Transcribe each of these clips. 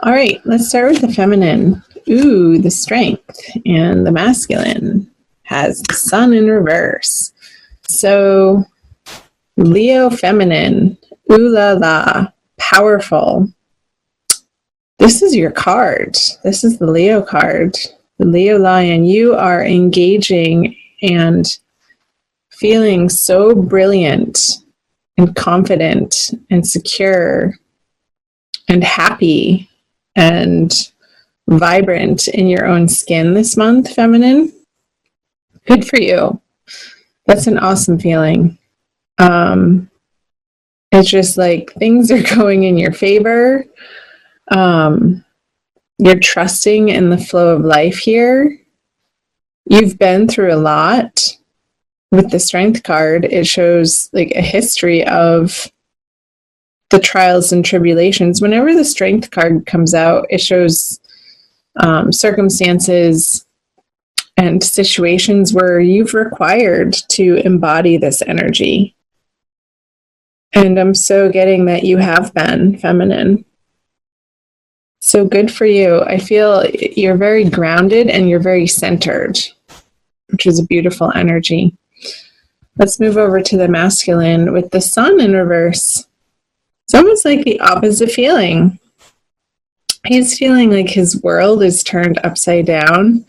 All right, let's start with the feminine. Ooh, the strength. And the masculine has the sun in reverse. So, Leo feminine. Ooh la la. Powerful. This is your card. This is the Leo card. The Leo lion. You are engaging and feeling so brilliant and confident and secure and happy and vibrant in your own skin this month, feminine. Good for you. That's an awesome feeling. It's just like things are going in your favor. You're trusting in the flow of life here. You've been through a lot. With the strength card, it shows like a history of the trials and tribulations. Whenever the strength card comes out, it shows circumstances and situations where you've required to embody this energy. And I'm so getting that you have been feminine. So good for you. I feel you're very grounded and you're very centered, which is a beautiful energy. Let's move over to the masculine with the sun in reverse. It's almost like the opposite feeling. He's feeling like his world is turned upside down.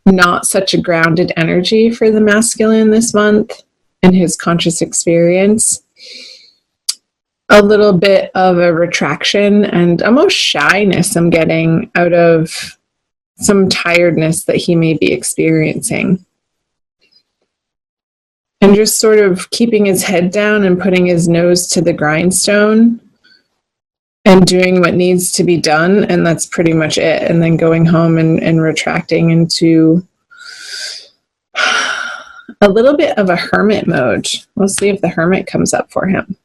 Not such a grounded energy for the masculine this month in his conscious experience. A little bit of a retraction and almost shyness I'm getting out of some tiredness that he may be experiencing. And just sort of keeping his head down and putting his nose to the grindstone and doing what needs to be done. And that's pretty much it. And then going home and retracting into a little bit of a hermit mode. We'll see if the hermit comes up for him.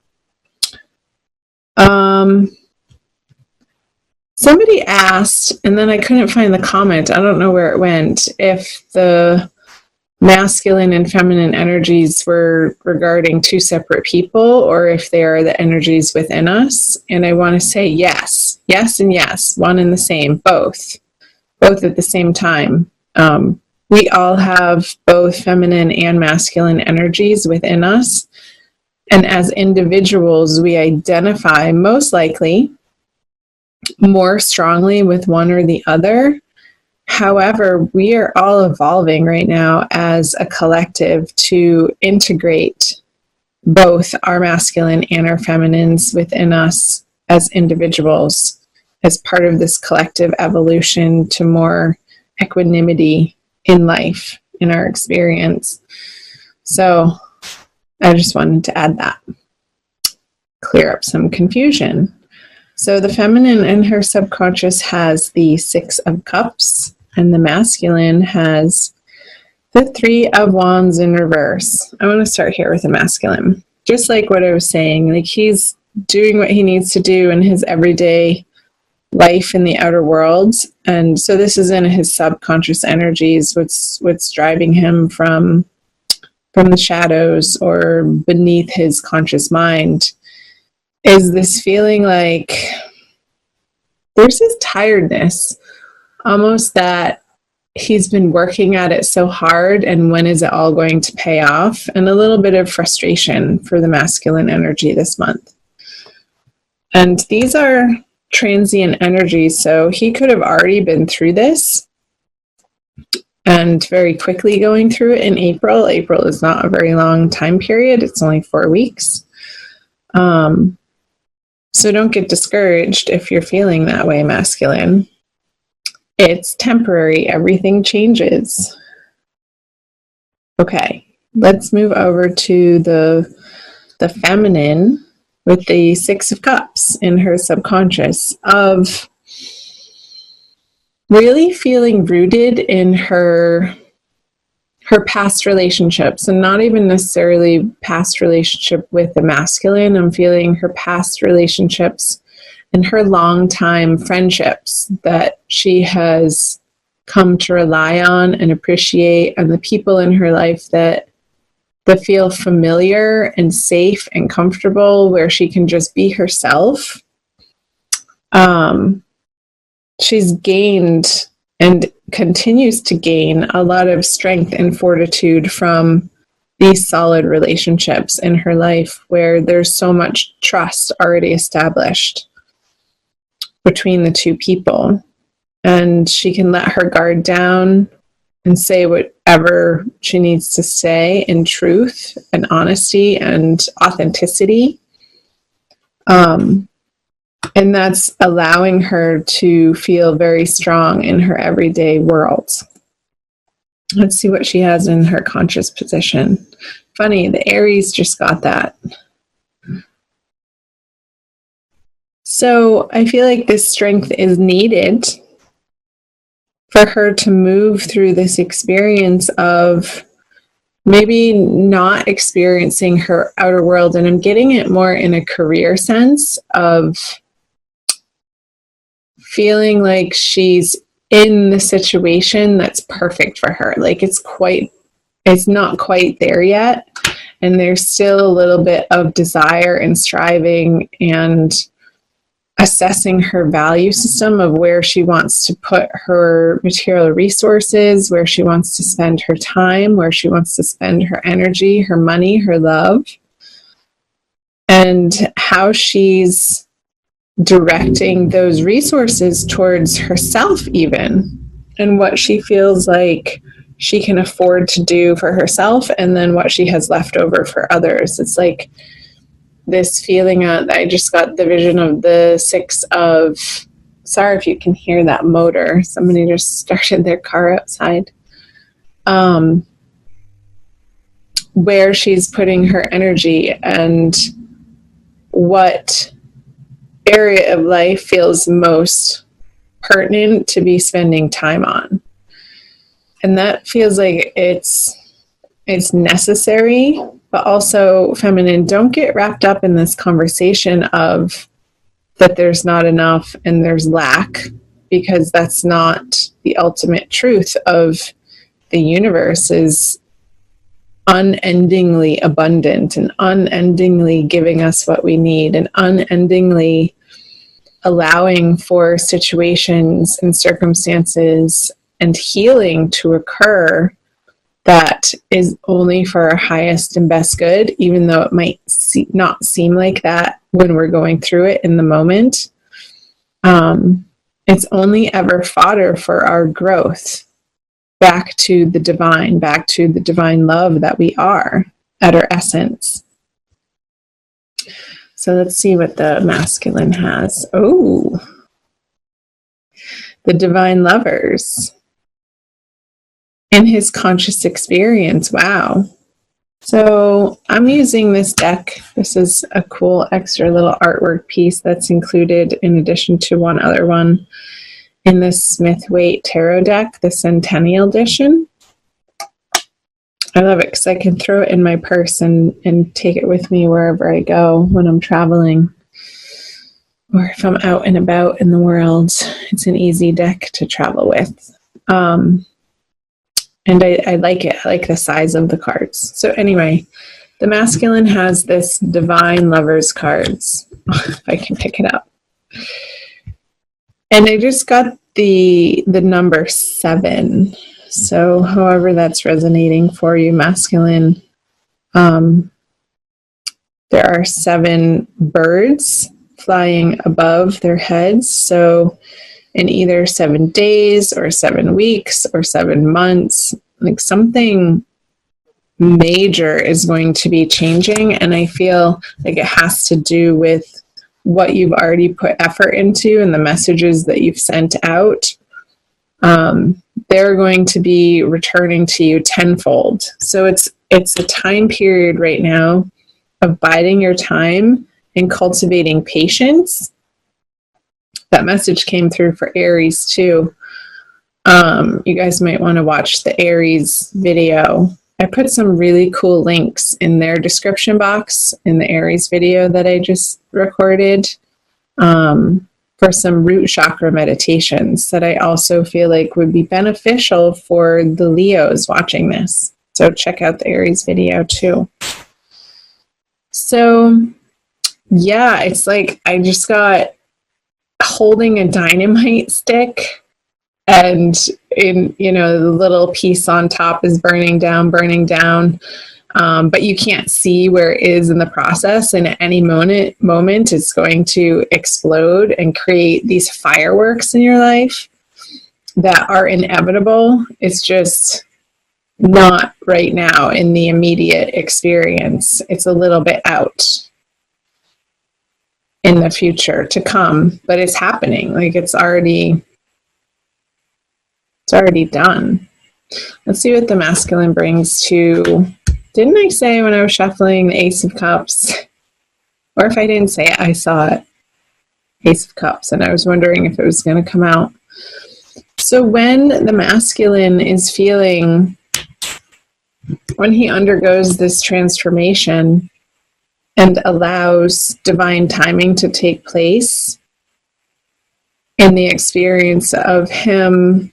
Somebody asked, and then I couldn't find the comment, I don't know where it went, if the masculine and feminine energies were regarding two separate people or if they are the energies within us. And I want to say yes, and yes, one and the same, both at the same time. We all have both feminine and masculine energies within us. And as individuals, we identify most likely more strongly with one or the other. However, we are all evolving right now as a collective to integrate both our masculine and our feminines within us as individuals as part of this collective evolution to more equanimity in life, in our experience. So I just wanted to add that, clear up some confusion. So the feminine in her subconscious has the 6 of Cups, and the masculine has the 3 of Wands in reverse. I want to start here with the masculine. Just like what I was saying, like he's doing what he needs to do in his everyday life in the outer world. And so this is in his subconscious energies, what's driving him from the shadows or beneath his conscious mind. Is this feeling like there's this tiredness, almost that he's been working at it so hard, and when is it all going to pay off? And a little bit of frustration for the masculine energy this month. And these are transient energies, so he could have already been through this and very quickly going through it in April. April is not a very long time period. It's only 4 weeks. So don't get discouraged if you're feeling that way, masculine. It's temporary. Everything changes. Okay, let's move over to the feminine with the 6 of Cups in her subconscious, of really feeling rooted in her past relationships, and not even necessarily past relationship with the masculine. I'm feeling her past relationships and her long-time friendships that she has come to rely on and appreciate, and the people in her life that feel familiar and safe and comfortable, where she can just be herself. She's gained and continues to gain a lot of strength and fortitude from these solid relationships in her life where there's so much trust already established between the two people. And she can let her guard down and say whatever she needs to say in truth and honesty and authenticity. And that's allowing her to feel very strong in her everyday world. Let's see what she has in her conscious position. Funny, the Aries just got that. So I feel like this strength is needed for her to move through this experience of maybe not experiencing her outer world. And I'm getting it more in a career sense of feeling like she's in the situation that's perfect for her. Like it's not quite there yet. And there's still a little bit of desire and striving and assessing her value system of where she wants to put her material resources, where she wants to spend her time, where she wants to spend her energy, her money, her love, and how she's directing those resources towards herself even, and what she feels like she can afford to do for herself, and then what she has left over for others. It's like this feeling I just got the vision of the six of, sorry if you can hear that motor, somebody just started their car outside, where she's putting her energy and what area of life feels most pertinent to be spending time on. And that feels like it's necessary, but also feminine. Don't get wrapped up in this conversation of that there's not enough and there's lack, because that's not the ultimate truth of the universe. Is unendingly abundant and unendingly giving us what we need and unendingly allowing for situations and circumstances and healing to occur that is only for our highest and best good, even though it might not seem like that when we're going through it in the moment. It's only ever fodder for our growth back to the divine love that we are at our essence. So let's see what the masculine has. Oh, the divine lovers in his conscious experience. Wow. So I'm using this deck. This is a cool extra little artwork piece that's included in addition to one other one in this Smith-Waite Tarot deck, the Centennial Edition. I love it because I can throw it in my purse and take it with me wherever I go when I'm traveling, or if I'm out and about in the world. It's an easy deck to travel with. And I like it. I like the size of the cards. So anyway, the masculine has this divine lovers cards. If I can pick it up. And I just got the number 7. So however that's resonating for you, masculine, there are 7 birds flying above their heads. So in either 7 days or 7 weeks or 7 months, like something major is going to be changing. And I feel like it has to do with what you've already put effort into and the messages that you've sent out. They're going to be returning to you tenfold. So it's a time period right now of biding your time and cultivating patience. That message came through for Aries too. You guys might want to watch the Aries video. I put some really cool links in their description box in the Aries video that I just recorded for some root chakra meditations that I also feel like would be beneficial for the Leos watching this. So check out the Aries video too. So yeah, it's like I just got holding a dynamite stick, and the little piece on top is burning down, but you can't see where it is in the process, and at any moment it's going to explode and create these fireworks in your life that are inevitable. It's just not right now in the immediate experience. It's a little bit out in the future to come, but it's happening. Like it's already done. Let's see what the masculine brings to, didn't I say when I was shuffling the Ace of Cups? Or if I didn't say it, I saw it. Ace of Cups, and I was wondering if it was going to come out. So when the masculine is feeling, when he undergoes this transformation and allows divine timing to take place in the experience of him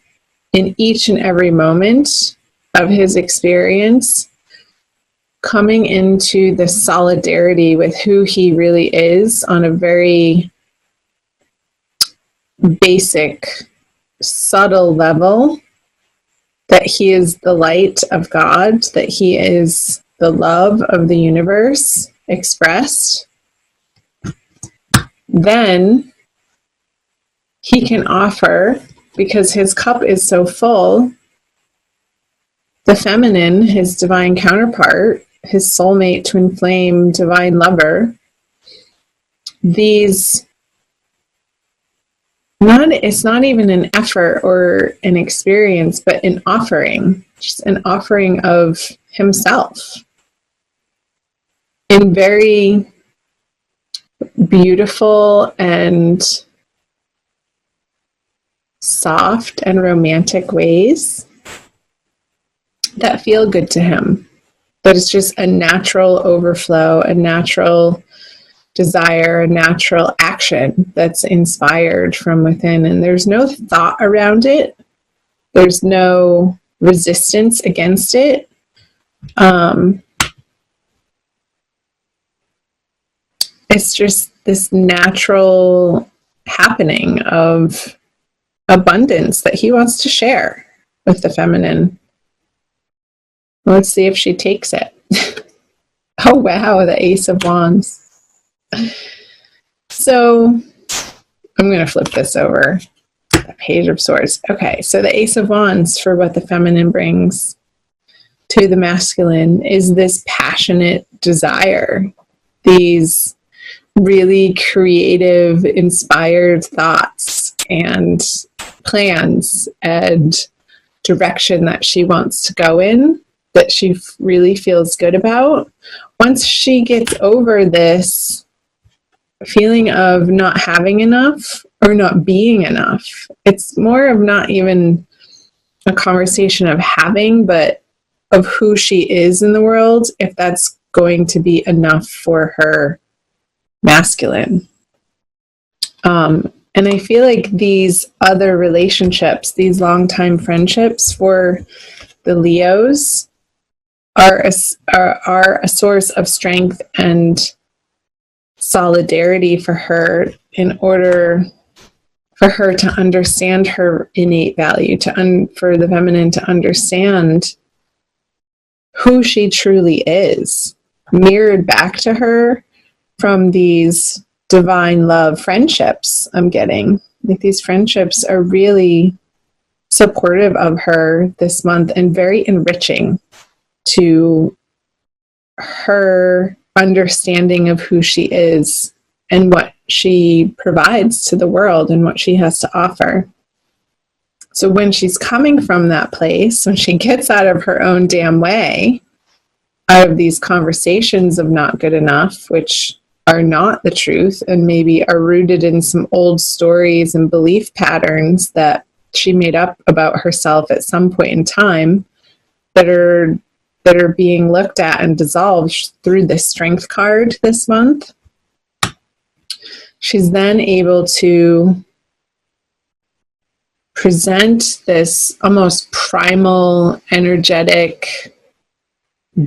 in each and every moment of his experience, coming into the solidarity with who he really is on a very basic, subtle level, that he is the light of God, that he is the love of the universe expressed, then he can offer, because his cup is so full, the feminine, his divine counterpart, his soulmate, twin flame, divine lover, it's not even an effort or an experience, but an offering, just an offering of himself in very beautiful and soft and romantic ways that feel good to him. But it's just a natural overflow, a natural desire, a natural action that's inspired from within. And there's no thought around it. There's no resistance against it. It's just this natural happening of abundance that he wants to share with the feminine. Let's see if she takes it. Oh, wow, the Ace of Wands. So I'm going to flip this over. The Page of Swords. Okay, so the Ace of Wands, for what the feminine brings to the masculine, is this passionate desire, these really creative, inspired thoughts and plans and direction that she wants to go in, that she really feels good about. Once she gets over this feeling of not having enough or not being enough, it's more of not even a conversation of having, but of who she is in the world, if that's going to be enough for her masculine. And I feel like these other relationships, these long-time friendships for the Leos, are a source of strength and solidarity for her, in order for her to understand her innate value, for the feminine to understand who she truly is, mirrored back to her from these divine love friendships I'm getting. Like, these friendships are really supportive of her this month and very enriching to her understanding of who she is and what she provides to the world and what she has to offer. So when she's coming from that place, when she gets out of her own damn way, out of these conversations of not good enough, which are not the truth and maybe are rooted in some old stories and belief patterns that she made up about herself at some point in time, that are being looked at and dissolved through the Strength card this month. She's then able to present this almost primal, energetic,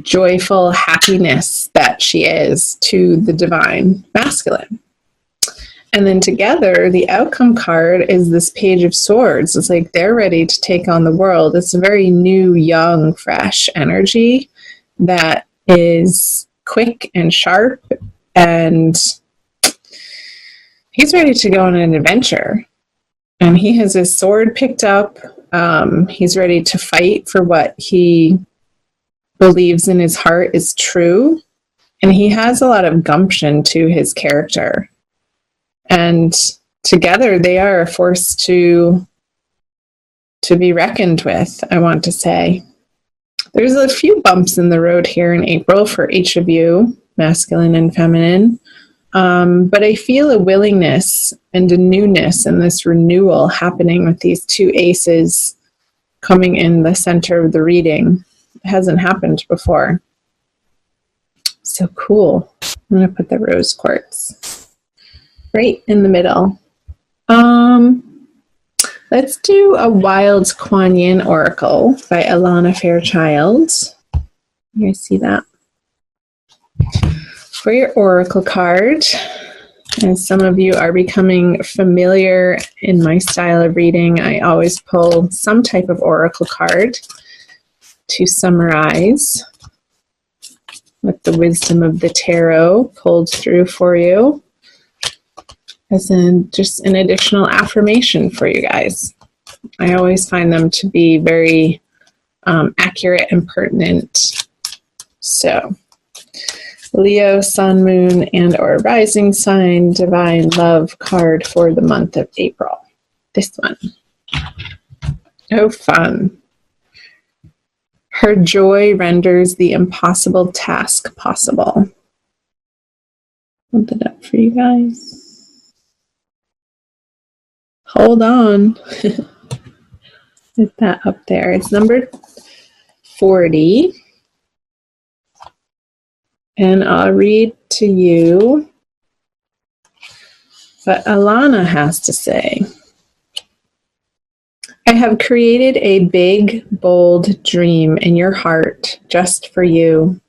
joyful happiness that she is to the divine masculine. And then together, the outcome card is this Page of Swords. It's like they're ready to take on the world. It's a very new, young, fresh energy that is quick and sharp, and he's ready to go on an adventure. And he has his sword picked up. He's ready to fight for what he believes in his heart is true. And he has a lot of gumption to his character. And together they are a force to be reckoned with, I want to say. There's a few bumps in the road here in April for each of you, masculine and feminine. But I feel a willingness and a newness and this renewal happening with these two aces coming in the center of the reading. It hasn't happened before. So cool. I'm going to put the rose quartz right in the middle. Let's do a Wild Kuan Yin Oracle by Alana Fairchild. You guys see that? For your oracle card, and some of you are becoming familiar in my style of reading, I always pull some type of oracle card to summarize with the wisdom of the tarot pulled through for you as just an additional affirmation for you guys. I always find them to be very accurate and pertinent. So, Leo, Sun, Moon, and or Rising Sign, Divine Love card for the month of April. This one. Oh, fun. Her joy renders the impossible task possible. Put that up for you guys. Hold on. Get that up there. It's number 40. And I'll read to you what Alana has to say. I have created a big, bold dream in your heart just for you.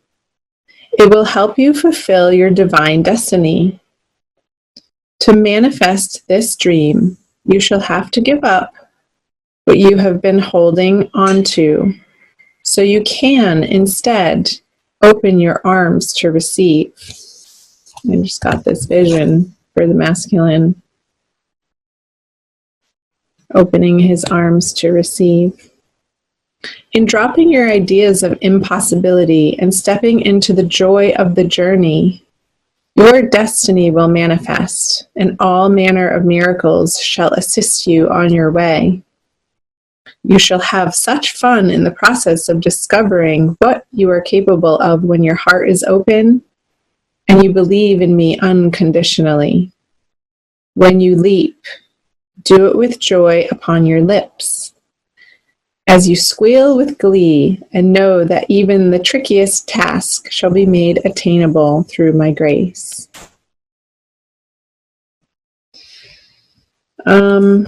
It will help you fulfill your divine destiny. To manifest this dream, you shall have to give up what you have been holding on to, so you can instead open your arms to receive. I just got this vision for the masculine, opening his arms to receive. In dropping your ideas of impossibility and stepping into the joy of the journey, your destiny will manifest, and all manner of miracles shall assist you on your way. You shall have such fun in the process of discovering what you are capable of when your heart is open and you believe in me unconditionally. When you leap, do it with joy upon your lips, as you squeal with glee and know that even the trickiest task shall be made attainable through my grace. I'm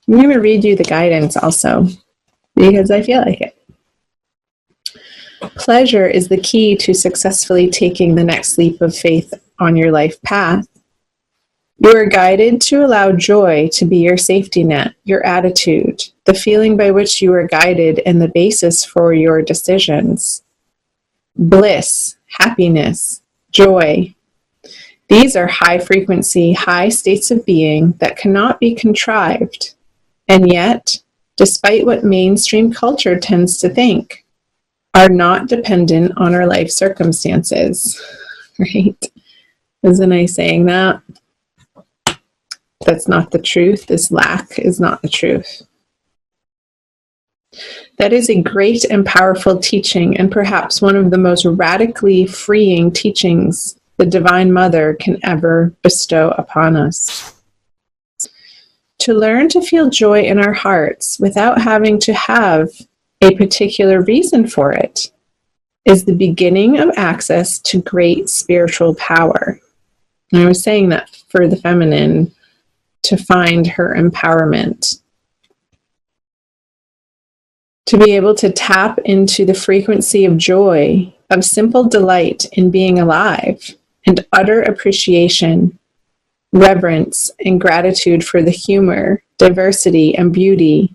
going to read you the guidance also, because I feel like it. Pleasure is the key to successfully taking the next leap of faith on your life path. You are guided to allow joy to be your safety net, your attitude, the feeling by which you are guided, and the basis for your decisions. Bliss, happiness, joy. These are high frequency, high states of being that cannot be contrived. And yet, despite what mainstream culture tends to think, are not dependent on our life circumstances. Right? Isn't I saying that? That's not the truth. This lack is not the truth. That is a great and powerful teaching, and perhaps one of the most radically freeing teachings the Divine Mother can ever bestow upon us. To learn to feel joy in our hearts without having to have a particular reason for it is the beginning of access to great spiritual power. And I was saying that for the feminine, to find her empowerment, to be able to tap into the frequency of joy, of simple delight in being alive, and utter appreciation reverence and gratitude for the humor, diversity, and beauty.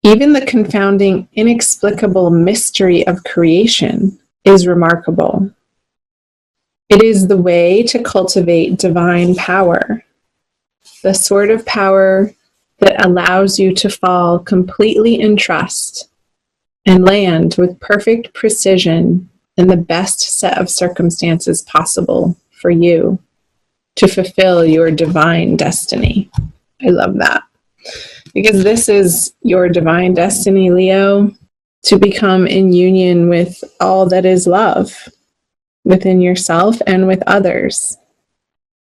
Even the confounding, inexplicable mystery of creation is remarkable. It is the way to cultivate divine power, the sort of power that allows you to fall completely in trust and land with perfect precision in the best set of circumstances possible for you to fulfill your divine destiny. I love that. Because this is your divine destiny, Leo, to become in union with all that is love within yourself and with others.